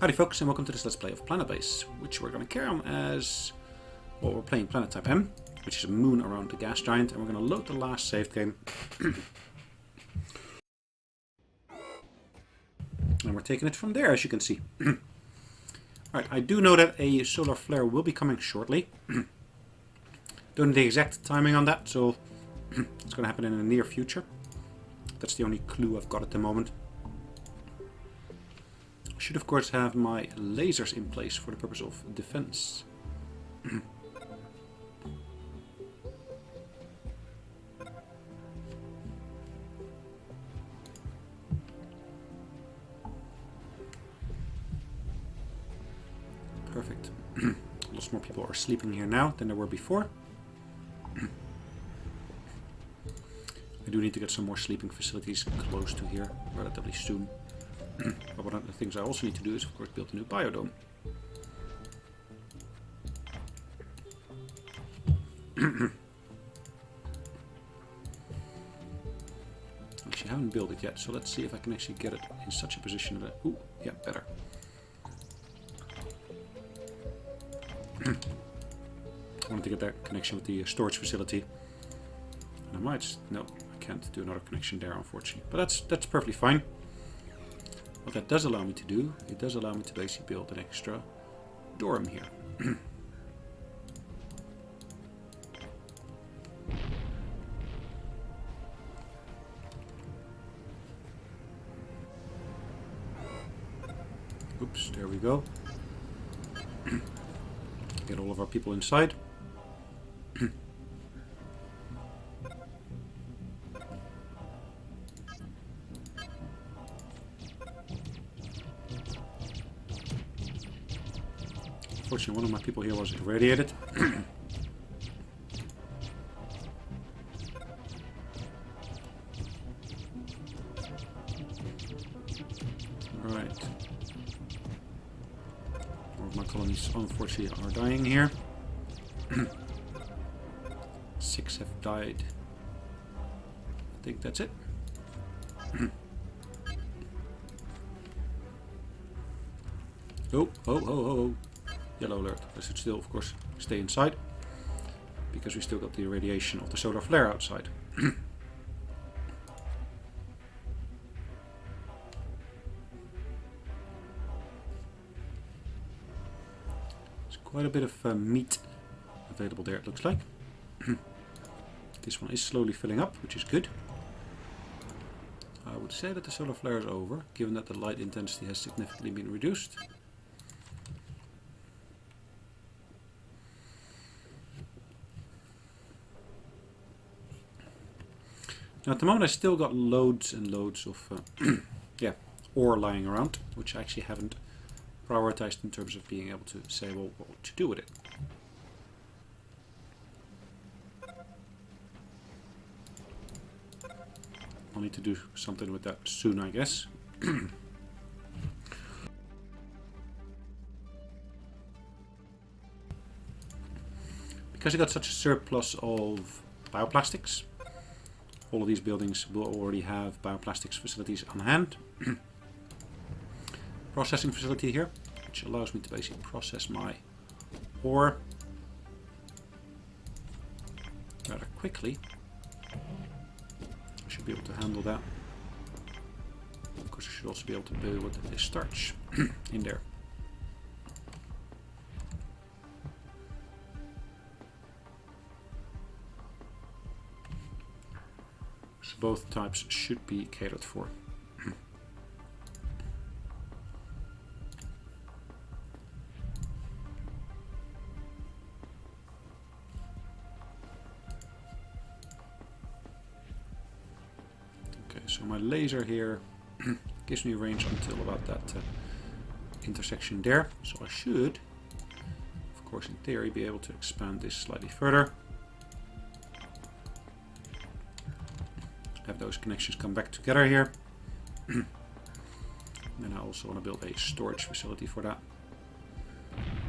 Howdy folks, and welcome to this Let's Play of PlanetBase, which we're going to carry on as, well, we're playing Planet Type M, which is a moon around the gas giant, and we're going to load the last save game. And we're taking it from there, as you can see. Alright, I do know that a solar flare will be coming shortly. Don't know the exact timing on that, so it's going to happen in the near future. That's the only clue I've got at the moment. I should of course have my lasers in place for the purpose of defense. Perfect. Lots more people are sleeping here now than there were before. I do need to get some more sleeping facilities close to here relatively soon. But one of the things I also need to do is, of course, build a new biodome. Actually, I haven't built it yet, so let's see if I can actually get it in such a position that... Ooh, yeah, better. I wanted to get that connection with the storage facility. And I might... No, I can't do another connection there, unfortunately. But that's perfectly fine. What that does allow me to do, it does allow me to basically build an extra dorm here. Oops, there we go. Get all of our people inside. Unfortunately, one of my people here was irradiated. Alright. All of my colonies, unfortunately, are dying here. 6 have died. I think that's it. Oh. Yellow alert. I should still, of course, stay inside. Because we still got the irradiation of the solar flare outside. There's quite a bit of meat available there, it looks like. This one is slowly filling up, which is good. I would say that the solar flare is over, given that the light intensity has significantly been reduced. Now at the moment I still got loads and loads of yeah, ore lying around, which I actually haven't prioritized in terms of being able to say, well, what to do with it. I'll need to do something with that soon, I guess. Because I got such a surplus of bioplastics, all of these buildings will already have bioplastics facilities on hand. Processing facility here, which allows me to basically process my ore rather quickly. I should be able to handle that. Of course, I should also be able to build with this starch in there. So both types should be catered for. So my laser here gives me range until about that intersection there. So I should, of course in theory, be able to expand this slightly further. Have those connections come back together here. And then I also want to build a storage facility for that.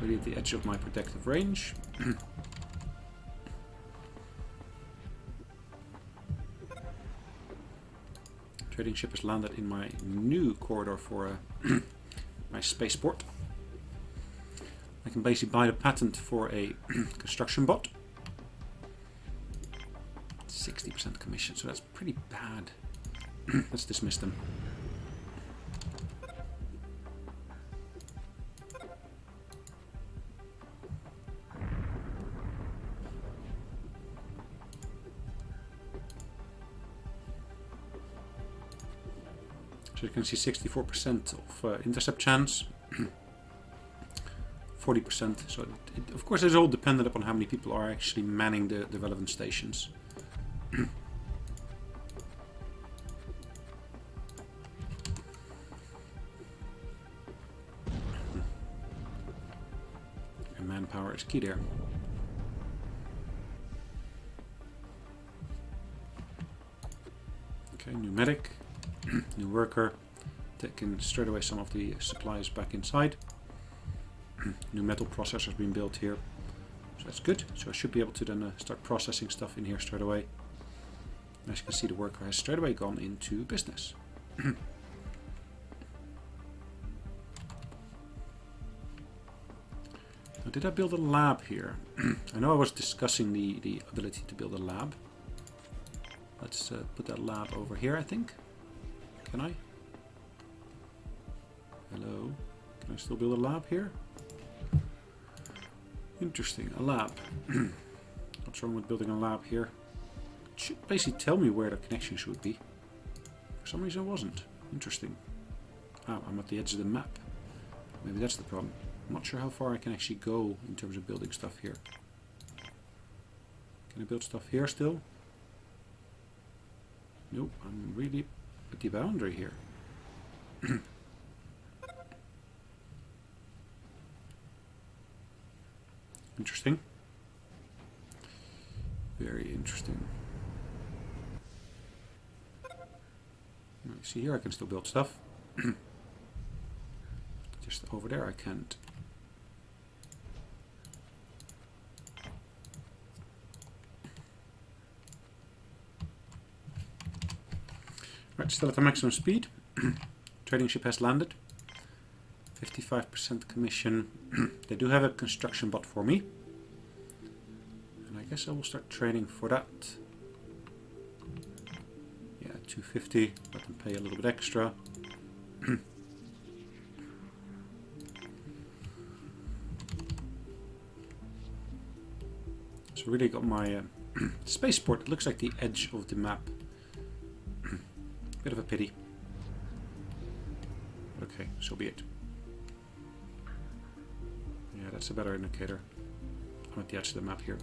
Really at the edge of my protective range. Trading ship has landed in my new corridor for my spaceport. I can basically buy the patent for a construction bot. 60% commission, so that's pretty bad. Let's dismiss them. So you can see 64% of intercept chance, 40%. So it, of course, it's all dependent upon how many people are actually manning the relevant stations. And manpower is key there. Okay, new medic. New worker, taking straight away some of the supplies back inside. New metal processors being built here, so that's good. So I should be able to then start processing stuff in here straight away. As you can see, the worker has straight away gone into business. Now, did I build a lab here? I know I was discussing the ability to build a lab. Let's put that lab over here, I think. Can I? Hello? Can I still build a lab here? Interesting, a lab. What's wrong with building a lab here? It should basically tell me where the connection should be. For some reason it wasn't. Interesting. Ah, I'm at the edge of the map. Maybe that's the problem. I'm not sure how far I can actually go in terms of building stuff here. Can I build stuff here still? Nope, I'm really at the boundary here. Interesting. Very interesting. See here I can still build stuff. Just over there I can't. Right, still at the maximum speed. Trading ship has landed. 55% commission. They do have a construction bot for me. And I guess I will start trading for that. Yeah, 250. Let them pay a little bit extra. So really got my spaceport. It looks like the edge of the map. Bit of a pity. Okay, so be it. Yeah, that's a better indicator. I'm at the edge of the map here.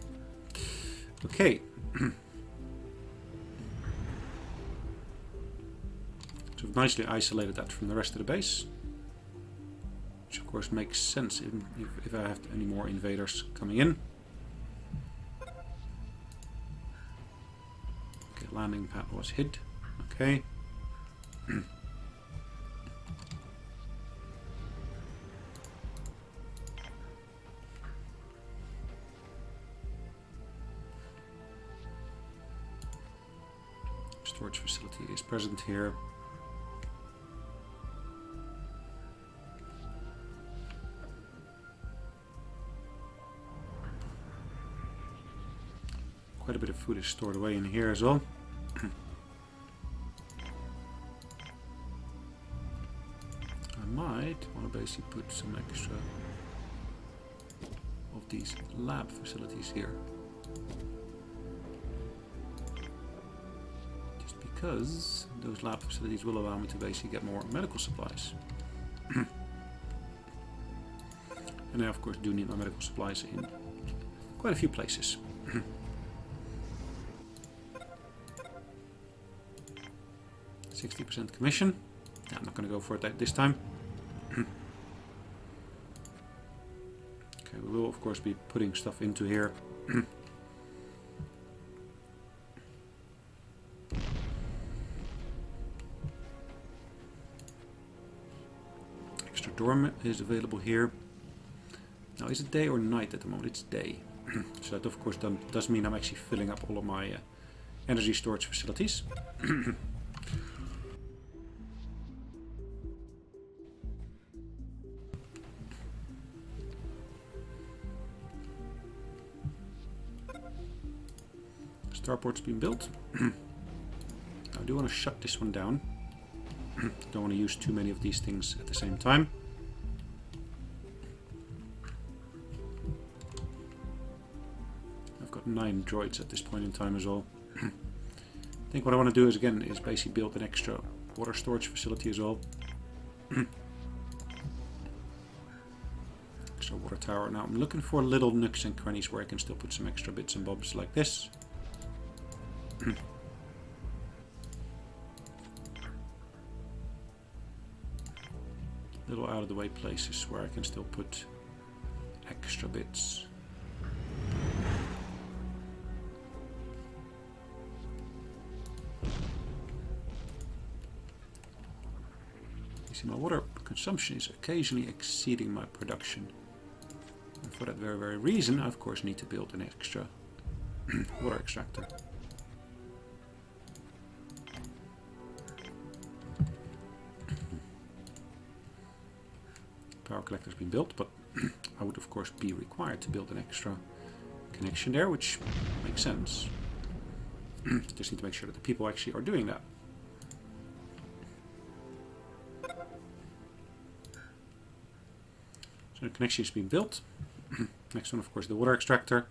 Okay. So we've nicely isolated that from the rest of the base. Which of course makes sense if I have any more invaders coming in. Okay, landing pad was hid. Okay. Storage facility is present here. Quite a bit of food is stored away in here as well. I might want to basically put some extra of these lab facilities here. Just because those lab facilities will allow me to basically get more medical supplies. And I of course do need my medical supplies in quite a few places. 60% commission. Yeah, I'm not going to go for it this time. Okay, we will of course be putting stuff into here. Extra dorm is available here. Now, is it day or night at the moment? It's day. So that of course does mean I'm actually filling up all of my energy storage facilities. Starport's been built. I do want to shut this one down. Don't want to use too many of these things at the same time. I've got 9 droids at this point in time as well. I think what I want to do is basically build an extra water storage facility as well. Extra water tower. Now I'm looking for little nooks and crannies where I can still put some extra bits and bobs like this. Little out of the way places where I can still put extra bits. You see, my water consumption is occasionally exceeding my production. And for that very reason, I of course need to build an extra water extractor. Power collector's been built, but I would of course be required to build an extra connection there, which makes sense. Just need to make sure that the people actually are doing that. So the connection has been built. Next one, of course, the water extractor.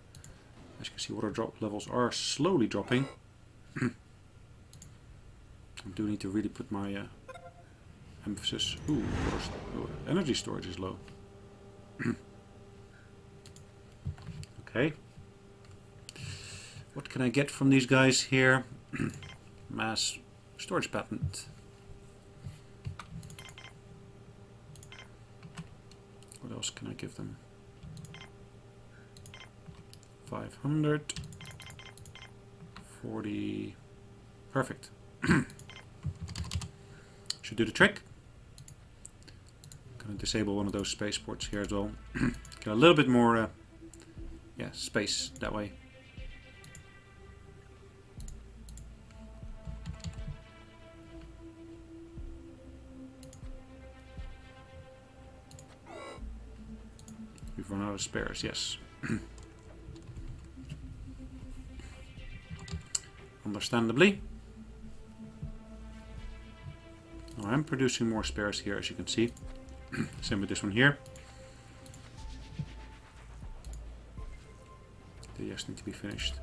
As you can see, water drop levels are slowly dropping. I do need to really put my emphasis. Ooh, energy storage is low. Okay. What can I get from these guys here? Mass storage patent. What else can I give them? 500. 40. Perfect. Should do the trick. Gonna disable one of those spaceports here as well. Get a little bit more space that way. We've run out of spares, yes. Understandably. I'm producing more spares here, as you can see. Same with this one here. They just need to be finished.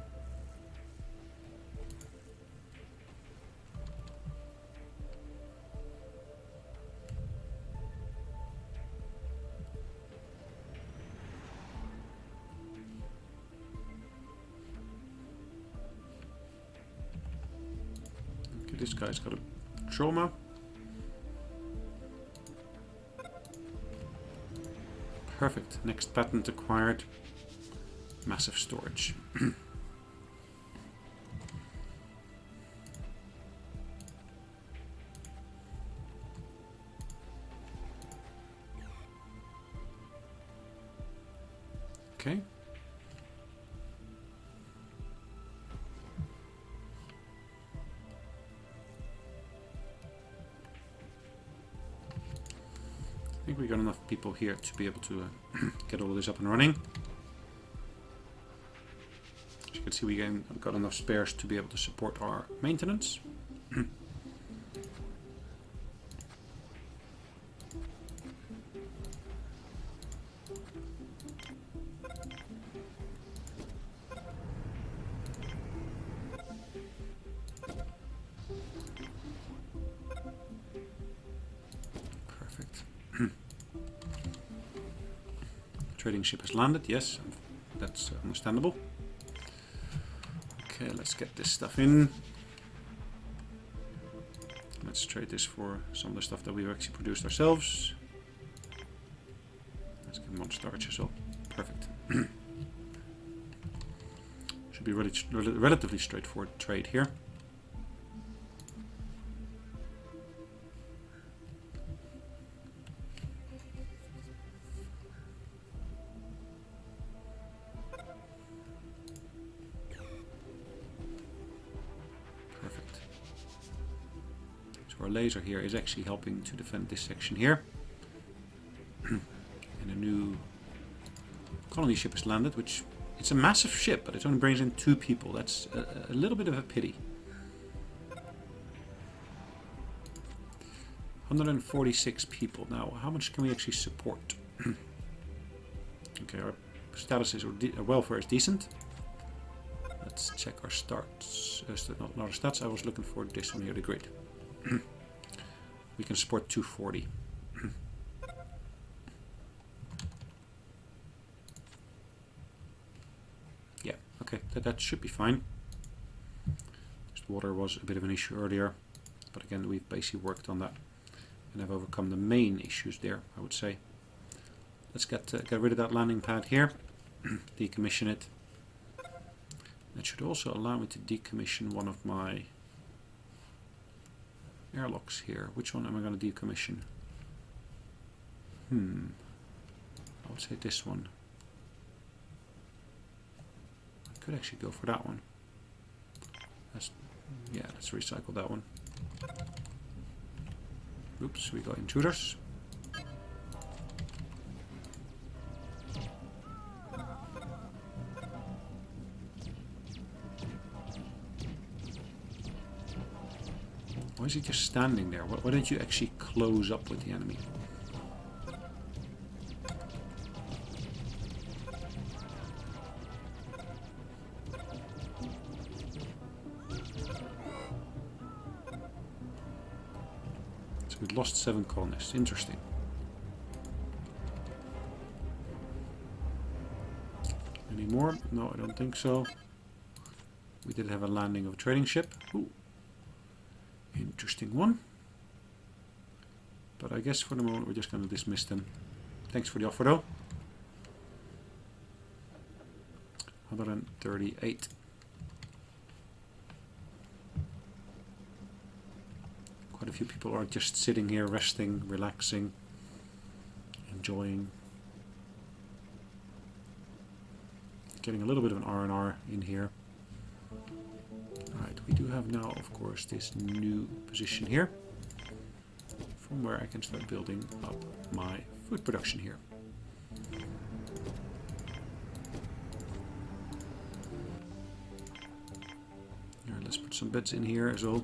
Okay, this guy's got a trauma. Perfect. Next patent acquired. Massive storage. Okay. I think we got enough people here to be able to get all of this up and running. As you can see, we got enough spares to be able to support our maintenance. Trading ship has landed, yes, that's understandable. Okay, let's get this stuff in. Let's trade this for some of the stuff that we've actually produced ourselves. Let's get more starch as well. Perfect. Should be relatively straightforward trade here. Our laser here is actually helping to defend this section here. And a new colony ship has landed, which It's a massive ship, but it only brings in 2 people. That's a little bit of a pity. 146 people. Now, how much can we actually support? Okay, our status is, our welfare is decent. Let's check our stats. Not our stats, I was looking for this one here, the grid. We can support 240. Yeah, okay, that should be fine. Just water was a bit of an issue earlier, but again, we've basically worked on that and have overcome the main issues there, I would say. Let's get rid of that landing pad here, decommission it. That should also allow me to decommission one of my airlocks here. Which one am I going to decommission? I would say this one. I could actually go for that one. Yeah, let's recycle that one. Oops, we got intruders. Why is he just standing there? Why don't you actually close up with the enemy? So we've lost 7 colonists. Interesting. Any more? No, I don't think so. We did have a landing of a trading ship. Ooh. Interesting one. But I guess for the moment we're just going to dismiss them. Thanks for the offer though. 138. Quite a few people are just sitting here resting, relaxing, enjoying. Getting a little bit of an R&R in here. Alright, we do have now, of course, this new position here, from where I can start building up my food production here. Alright, let's put some beds in here as well.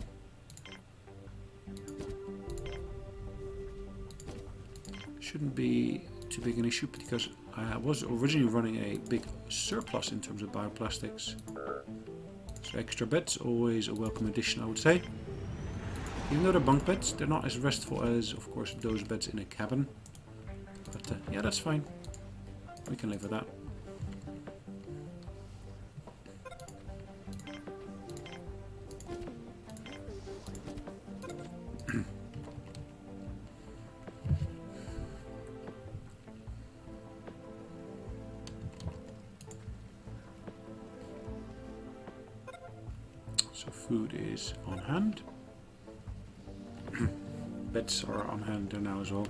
Shouldn't be too big an issue because I was originally running a big surplus in terms of bioplastics. So extra beds, always a welcome addition, I would say. Even though they're bunk beds, they're not as restful as, of course, those beds in a cabin. But yeah, that's fine. We can live with that. So food is on hand. Beds are on hand there now as well.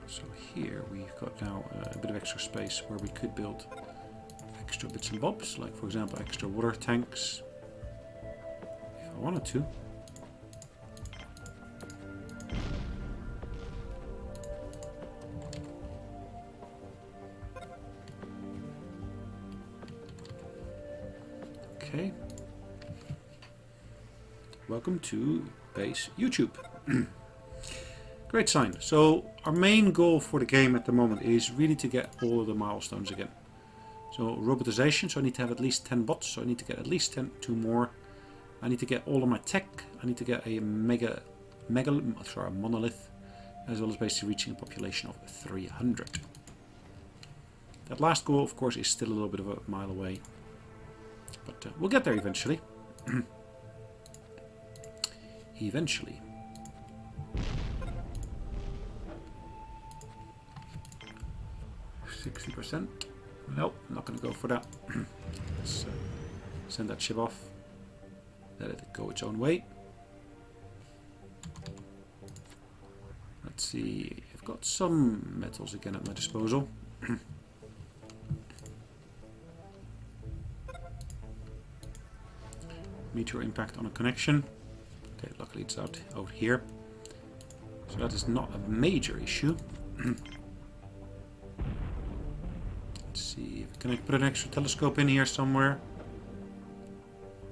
So here we've got now a bit of extra space where we could build extra bits and bobs, like for example extra water tanks, if I wanted to. Okay. Welcome to base YouTube. Great sign. So our main goal for the game at the moment is really to get all of the milestones again. So robotization, so I need to have at least 10 bots, so I need to get at least 2 more. I need to get all of my tech, I need to get a monolith, as well as basically reaching a population of 300. That last goal, of course, is still a little bit of a mile away. But we'll get there eventually. Eventually. %. Nope, I'm not going to go for that. Let's send that ship off. Let it go its own way. Let's see. I've got some metals again at my disposal. meteor impact on a connection. Okay, luckily it's out here. So that is not a major issue. Let's see, can I put an extra telescope in here somewhere?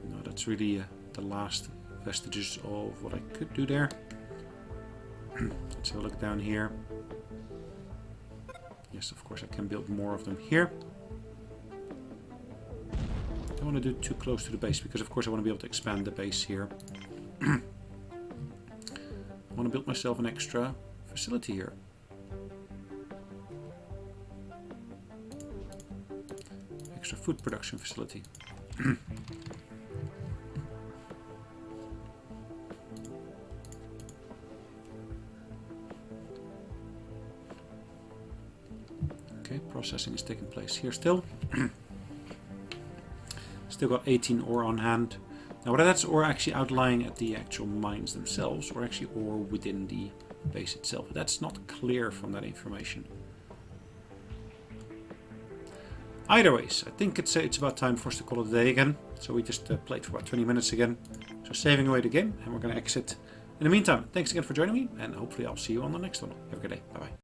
No, that's really the last vestiges of what I could do there. Let's have a look down here. Yes, of course I can build more of them here. I don't want to do too close to the base because of course I want to be able to expand the base here. I want to build myself an extra facility here. Extra food production facility. Okay, processing is taking place here still. Still got 18 ore on hand. Now whether that's ore actually outlying at the actual mines themselves or actually ore within the base itself, that's not clear from that information. Either ways, I think it's about time for us to call it a day again. So we just played for about 20 minutes again. So saving away the game and we're going to exit. In the meantime, thanks again for joining me and hopefully I'll see you on the next one. Have a good day. Bye bye.